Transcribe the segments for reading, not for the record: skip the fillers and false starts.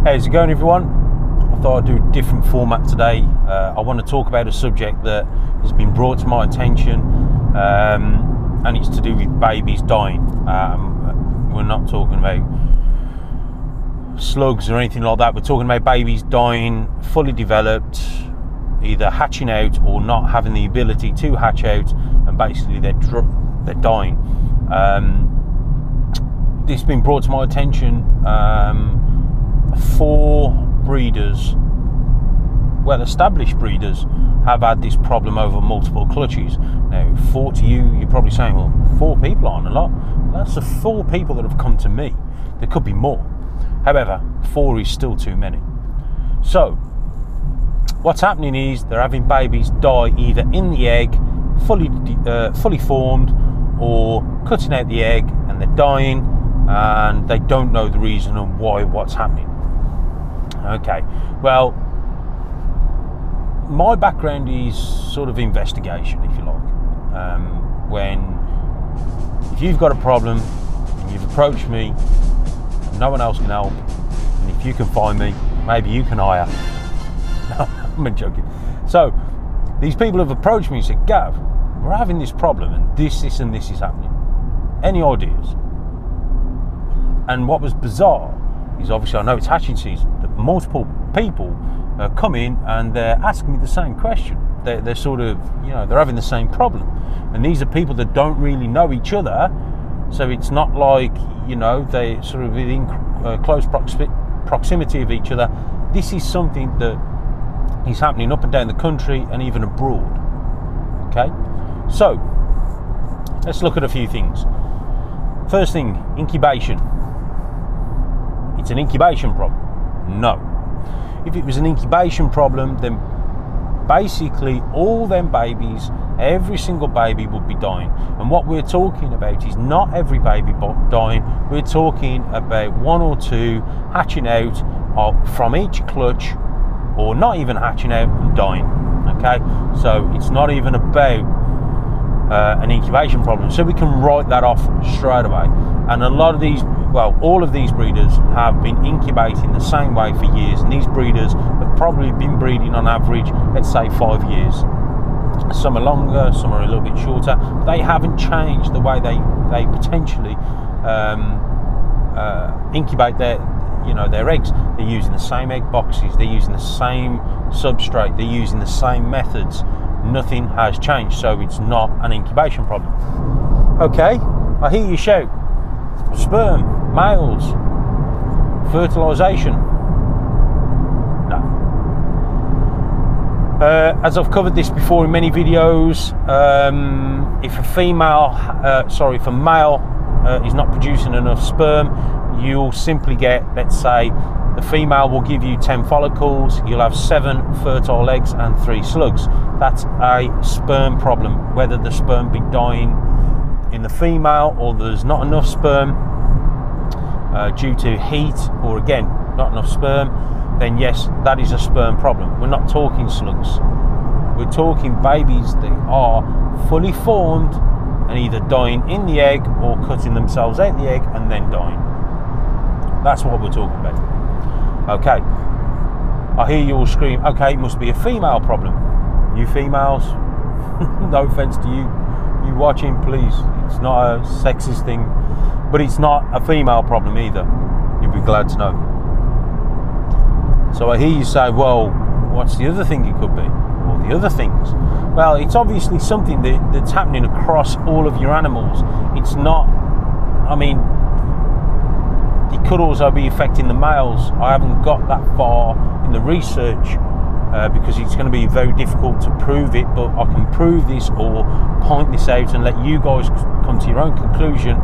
How's it going, everyone? I thought I'd do a different format today. I want to talk about a subject that has been brought to my attention, and it's to do with babies dying. We're not talking about slugs or anything like that. We're talking about babies dying, fully developed, either hatching out or not having the ability to hatch out, and basically they're dying. This has been brought to my attention. 4 breeders, well-established breeders, have had this problem over multiple clutches. Now, 4 to you, you're probably saying, well, 4 people aren't a lot. That's the 4 people that have come to me. There could be more. However, 4 is still too many. So, what's happening is they're having babies die either in the egg, fully formed, or cutting out the egg and they're dying, and they don't know the reason and what's happening. Okay, well, my background is sort of investigation, if you like. If you've got a problem and you've approached me, and no one else can help, and if you can find me, maybe you can hire. No, I'm joking. So these people have approached me and said, Gav, we're having this problem and this and this is happening. Any ideas? And what was bizarre is, obviously I know it's hatching season, that multiple people come in and they're asking me the same question. They're sort of, they're having the same problem. And these are people that don't really know each other, so it's not like, they sort of within close proximity of each other. This is something that is happening up and down the country and even abroad. Okay, so let's look at a few things. First thing, incubation. It's an incubation problem? No. If it was an incubation problem, then basically all them babies, every single baby would be dying. And what we're talking about is not every baby dying. We're talking about 1 or 2 hatching out from each clutch, or not even hatching out and dying. Okay, so it's not even about an incubation problem, so we can write that off straight away. And a lot of these, well, all of these breeders have been incubating the same way for years, and these breeders have probably been breeding on average, let's say 5 years. Some are longer, some are a little bit shorter. They haven't changed the way they potentially incubate their eggs. They're using the same egg boxes, they're using the same substrate, they're using the same methods. Nothing has changed, so it's not an incubation problem. Okay, I hear you shout. Sperm, males, fertilization. No. As I've covered this before in many videos, if a male is not producing enough sperm, you'll simply get, let's say, the female will give you 10 follicles, you'll have 7 fertile eggs and 3 slugs. That's a sperm problem. Whether the sperm be dying in the female or there's not enough sperm due to heat, or again, not enough sperm, then yes, that is a sperm problem. We're not talking slugs. We're talking babies that are fully formed and either dying in the egg or cutting themselves out the egg and then dying. That's what we're talking about. Okay, I hear you all scream, okay, it must be a female problem. You females, no offense to you watching, please, it's not a sexist thing, but it's not a female problem either. You'll be glad to know. So I hear you say, well, what's the other thing it could be? Or the other things? Well, it's obviously something that's happening across all of your animals. It's not, it could also be affecting the males. I haven't got that far in the research because it's going to be very difficult to prove it, but I can prove this or point this out and let you guys come to your own conclusion,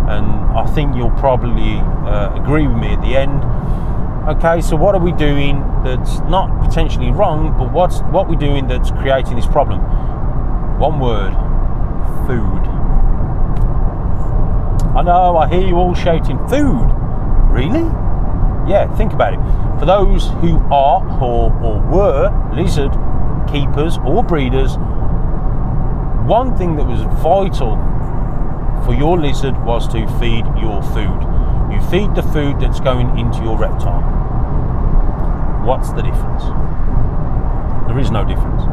and I think you'll probably agree with me at the end. Okay, so what are we doing that's not potentially wrong, but what we're doing that's creating this problem? One word: food. I know, I hear you all shouting, food? Really? Yeah, think about it. For those who are or were lizard keepers or breeders, one thing that was vital for your lizard was to feed your food. You feed the food that's going into your reptile. What's the difference? There is no difference.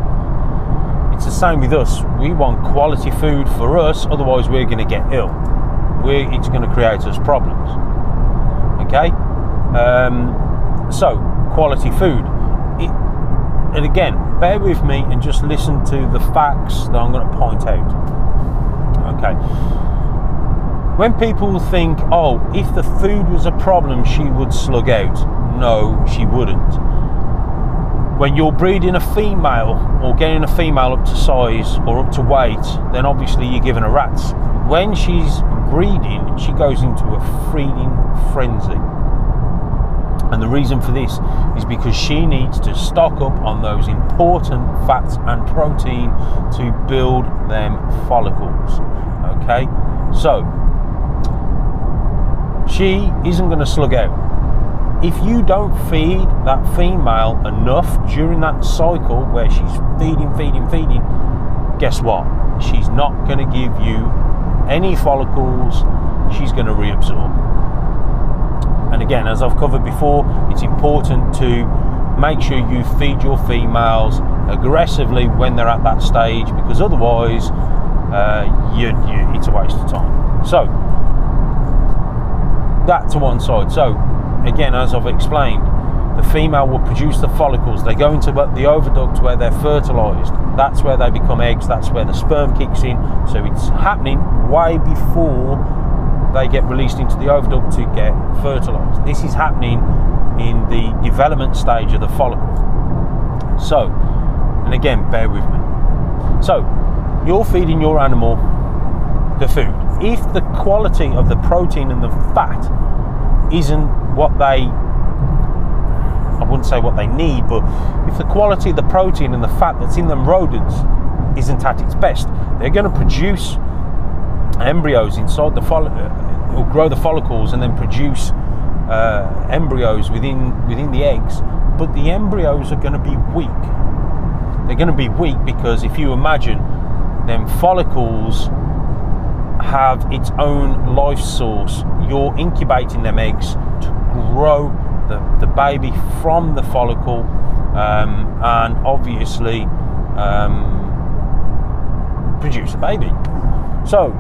It's the same with us. We want quality food for us, otherwise we're going to get ill. It's going to create us problems. Okay? So, quality food. And again, bear with me and just listen to the facts that I'm going to point out. Okay? When people think, oh, if the food was a problem, she would slug out. No, she wouldn't. When you're breeding a female or getting a female up to size or up to weight, then obviously you're giving her rats. When she's breeding, she goes into a feeding frenzy. And the reason for this is because she needs to stock up on those important fats and protein to build them follicles. Okay? So, she isn't going to slug out. If you don't feed that female enough during that cycle where she's feeding, guess what? She's not going to give you any follicles. She's going to reabsorb. And again, as I've covered before, it's important to make sure you feed your females aggressively when they're at that stage, because otherwise it's a waste of time. So, that to one side. So, again, as I've explained, the female will produce the follicles. They go into the oviduct where they're fertilized. That's where they become eggs. That's where the sperm kicks in. So it's happening way before they get released into the oviduct to get fertilized. This is happening in the development stage of the follicle. So, and again, bear with me. So, you're feeding your animal the food. If the quality of the protein and the fat isn't what I wouldn't say what they need, but if the quality of the protein and the fat that's in them rodents isn't at its best, they're going to produce embryos inside the or grow the follicles and then produce embryos within the eggs, but the embryos are going to be weak. They're going to be weak because if you imagine, them follicles have its own life source. You're incubating them eggs to grow the baby from the follicle, and obviously produce a baby. So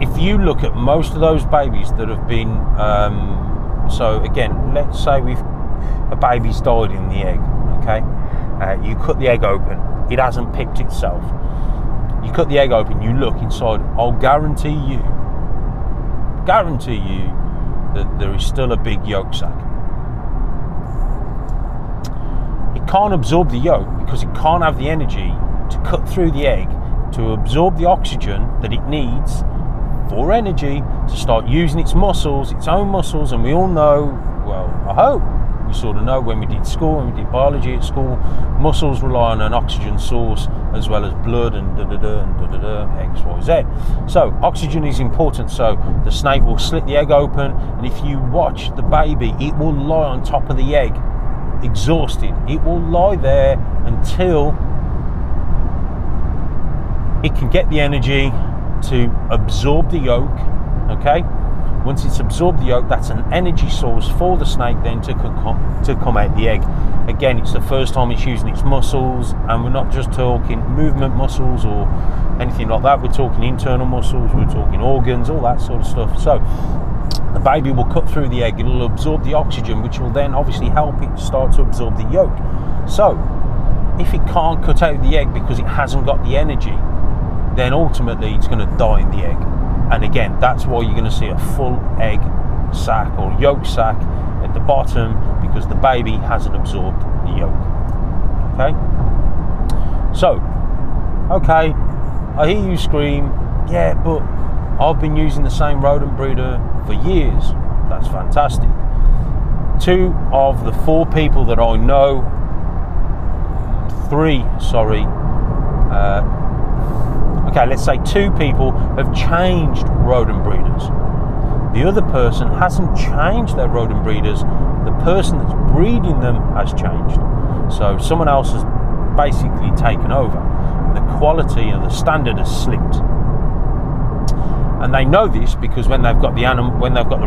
if you look at most of those babies that have been so again, let's say a baby's died in the egg, okay? You cut the egg open, it hasn't picked itself. You cut the egg open, you look inside, I'll guarantee you that there is still a big yolk sac. It can't absorb the yolk because it can't have the energy to cut through the egg to absorb the oxygen that it needs for energy to start using its muscles, its own muscles. And we all know, well, I hope we sort of know when we did school, when we did biology at school, muscles rely on an oxygen source as well as blood and X, Y, Z. So oxygen is important. So the snake will slit the egg open, and if you watch the baby, it will lie on top of the egg, exhausted. It will lie there until it can get the energy to absorb the yolk, okay? Once it's absorbed the yolk, that's an energy source for the snake then to come out the egg. Again, it's the first time it's using its muscles, and we're not just talking movement muscles or anything like that. We're talking internal muscles, we're talking organs, all that sort of stuff. So the baby will cut through the egg, it'll absorb the oxygen, which will then obviously help it start to absorb the yolk. So if it can't cut out the egg because it hasn't got the energy, then ultimately it's going to die in the egg. And again, that's why you're going to see a full egg sac or yolk sac at the bottom, because the baby hasn't absorbed the yolk. Okay? So, okay, I hear you scream, yeah, but I've been using the same rodent breeder for years. That's fantastic. 2 of the 4 people that I know, 3, sorry, okay, let's say 2 people have changed rodent breeders. The other person hasn't changed their rodent breeders. The person that's breeding them has changed. So someone else has basically taken over. The quality of the standard has slipped. And they know this because when they've got the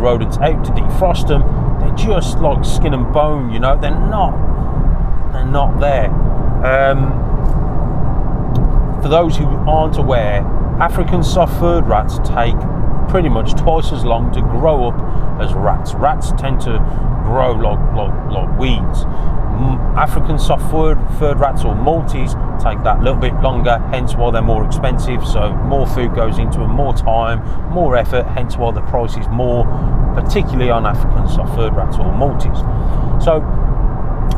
rodents out to defrost them, they're just like skin and bone, you know. They're not there. For those who aren't aware, African soft-furred rats take pretty much twice as long to grow up as rats. Rats tend to grow like weeds. African soft-furred rats, or Maltese, take that little bit longer, hence why they're more expensive. So more food goes into them, more time, more effort, hence why the price is more, particularly on African soft-furred rats or Maltese. So,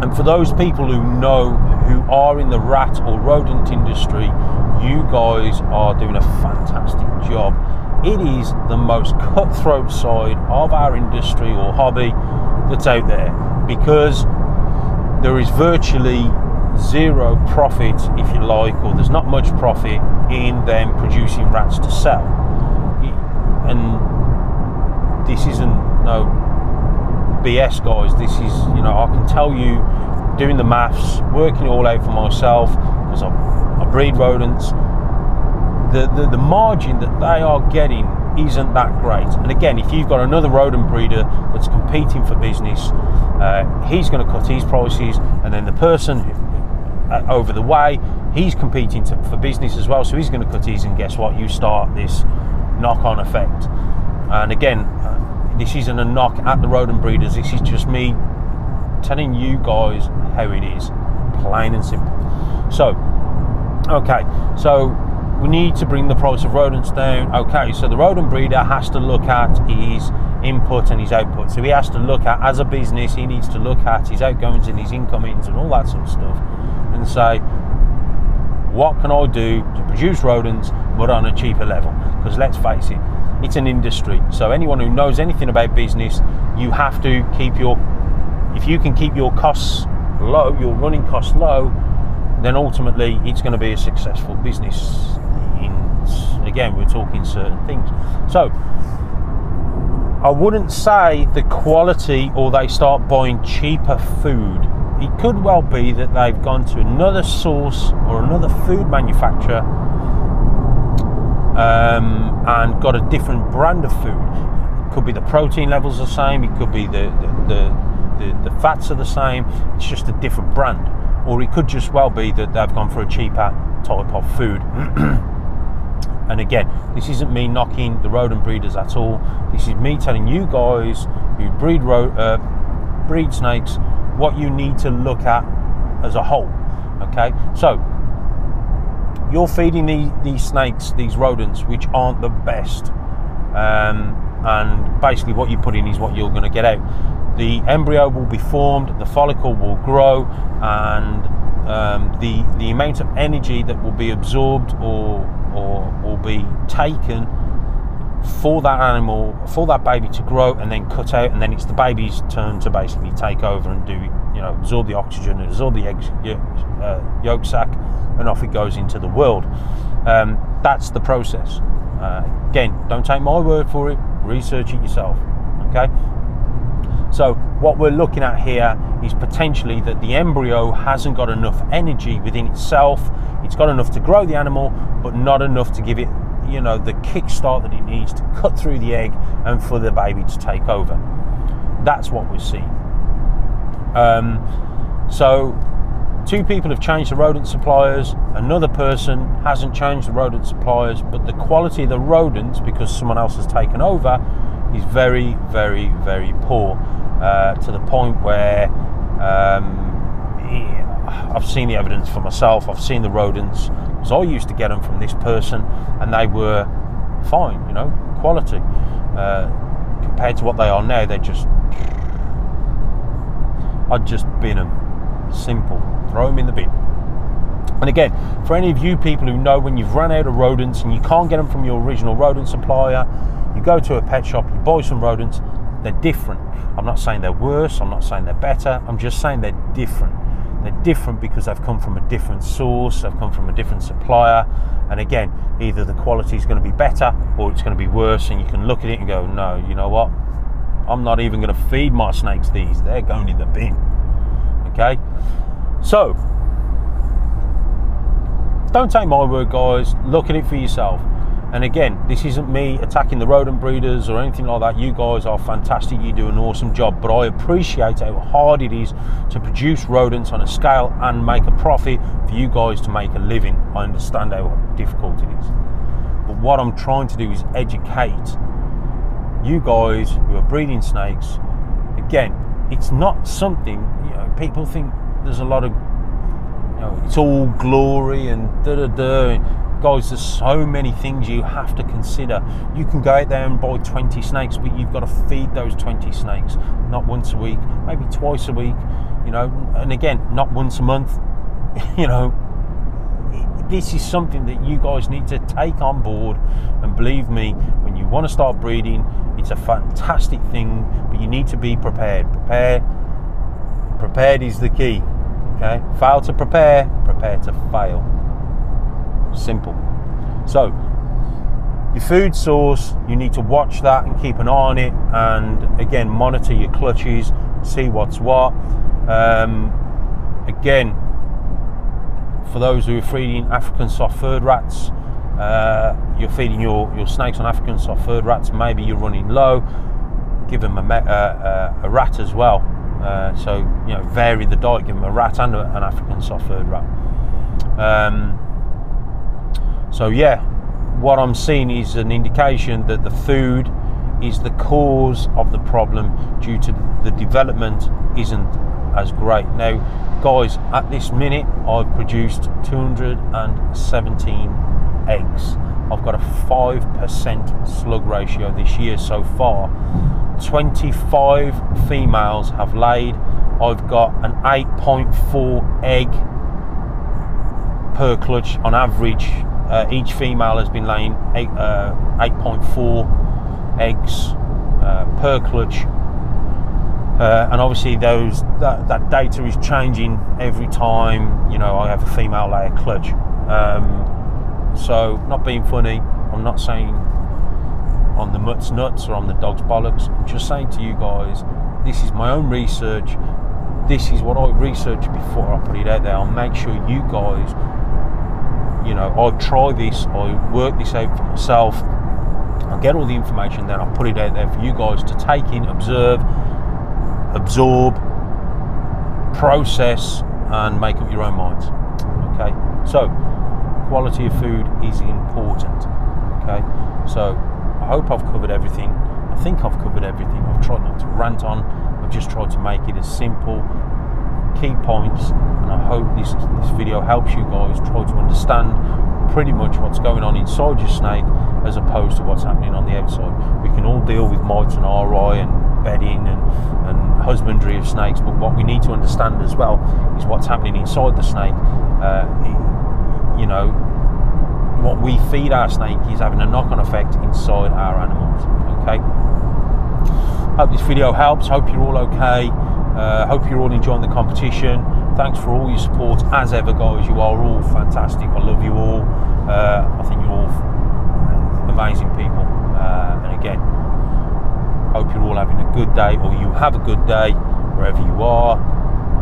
and for those people who are in the rat or rodent industry, you guys are doing a fantastic job. It is the most cutthroat side of our industry or hobby that's out there, because there is virtually zero profit, if you like, or there's not much profit in them producing rats to sell. And this isn't no BS, guys. This is, you know, I can tell you, doing the maths, working it all out for myself, because I breed rodents, the margin that they are getting isn't that great. And again, if you've got another rodent breeder that's competing for business, he's going to cut his prices, and then the person over the way, he's competing for business as well, so he's going to cut his, and guess what? You start this knock-on effect. And again, this isn't a knock at the rodent breeders, this is just me telling you guys how it is, plain and simple. So, okay, so we need to bring the price of rodents down. Okay, so the rodent breeder has to look at his input and his output. So he has to look at, as a business, he needs to look at his outgoings and his incomings and all that sort of stuff, and say, what can I do to produce rodents but on a cheaper level? Because let's face it, it's an industry. So anyone who knows anything about business, you have to keep if you can keep your costs low, your running costs low, then ultimately it's going to be a successful business. Again, we're talking certain things. So I wouldn't say the quality, or they start buying cheaper food. It could well be that they've gone to another source or another food manufacturer and got a different brand of food. It could be the protein levels are the same, it could be the fats are the same, it's just a different brand. Or it could just well be that they've gone for a cheaper type of food. And again, this isn't me knocking the rodent breeders at all. This is me telling you guys who breed snakes what you need to look at as a whole. Okay, so you're feeding these snakes, these rodents, which aren't the best, and basically what you put in is what you're going to get out. The embryo will be formed, the follicle will grow, and the amount of energy that will be absorbed or be taken for that animal, for that baby to grow and then cut out, and then it's the baby's turn to basically take over and do, you know, absorb the oxygen and absorb the yolk sac, and off it goes into the world. That's the process. Again, don't take my word for it, research it yourself. Okay, so what we're looking at here is potentially that the embryo hasn't got enough energy within itself. It's got enough to grow the animal, but not enough to give it, you know, the kickstart that it needs to cut through the egg and for the baby to take over. That's what we're seeing. So two people have changed the rodent suppliers, another person hasn't changed the rodent suppliers, but the quality of the rodents, because someone else has taken over, is very, very, very poor, to the point where I've seen the evidence for myself. I've seen the rodents, because I used to get them from this person and they were fine, you know, quality, compared to what they are now. They're just, I'd just bin them, simple, throw them in the bin. And again, for any of you people who know, when you've run out of rodents and you can't get them from your original rodent supplier, you go to a pet shop, you buy some rodents. They're different. I'm not saying they're worse, I'm not saying they're better, I'm just saying they're different. They're different because they've come from a different source, they've come from a different supplier, and again, either the quality is going to be better or it's going to be worse, and you can look at it and go, no, you know what, I'm not even going to feed my snakes these, they're going in the bin. Okay, so don't take my word, guys, look at it for yourself. And again, this isn't me attacking the rodent breeders or anything like that. You guys are fantastic, you do an awesome job, but I appreciate how hard it is to produce rodents on a scale and make a profit for you guys to make a living. I understand how difficult it is. But what I'm trying to do is educate you guys who are breeding snakes. Again, it's not something, you know, people think there's a lot of, you know, it's all glory and da-da-da. Guys, there's so many things you have to consider. You can go out there and buy 20 snakes, but you've got to feed those 20 snakes, not once a week, maybe twice a week, you know, and again, not once a month. You know, this is something that you guys need to take on board, and believe me, when you want to start breeding, it's a fantastic thing, but you need to be prepared. Prepared is the key. Okay, fail to prepare to fail. Simple. So your food source, you need to watch that and keep an eye on it, and again, monitor your clutches, see what's what. Again, for those who are feeding African soft furred rats, you're feeding your snakes on African soft furred rats, maybe you're running low, give them a rat as well. So, you know, vary the diet, give them a rat and an African soft furred rat. So yeah, what I'm seeing is an indication that the food is the cause of the problem, due to the development isn't as great. Now guys, at this minute I've produced 217 eggs. I've got a 5% slug ratio this year so far. 25 females have laid. I've got an 8.4 egg per clutch on average. Each female has been laying 8.4 eggs per clutch, and obviously that data is changing every time, you know, I have a female lay a clutch. So, not being funny, I'm not saying on the mutt's nuts or on the dog's bollocks. I'm just saying to you guys, this is my own research. This is what I researched before I put it out there. I'll make sure you guys, you know, I try this, I work this out for myself, I'll get all the information, then I'll put it out there for you guys to take in, observe, absorb, process, and make up your own minds. Okay, so quality of food is important. Okay, so I hope I've covered everything. I think I've covered everything. I've tried not to rant on, I've just tried to make it as simple, key points, and I hope this video helps you guys try to understand pretty much what's going on inside your snake as opposed to what's happening on the outside. We can all deal with mites and RI and bedding and husbandry of snakes, but what we need to understand as well is what's happening inside the snake. You know, what we feed our snake is having a knock-on effect inside our animals. Okay, hope this video helps, hope you're all okay. Hope you're all enjoying the competition. Thanks for all your support as ever, guys. You are all fantastic. I love you all. I think you're all amazing people. And again, hope you're all having a good day, or you have a good day wherever you are.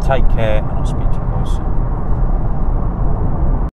Take care, and I'll speak to you guys soon.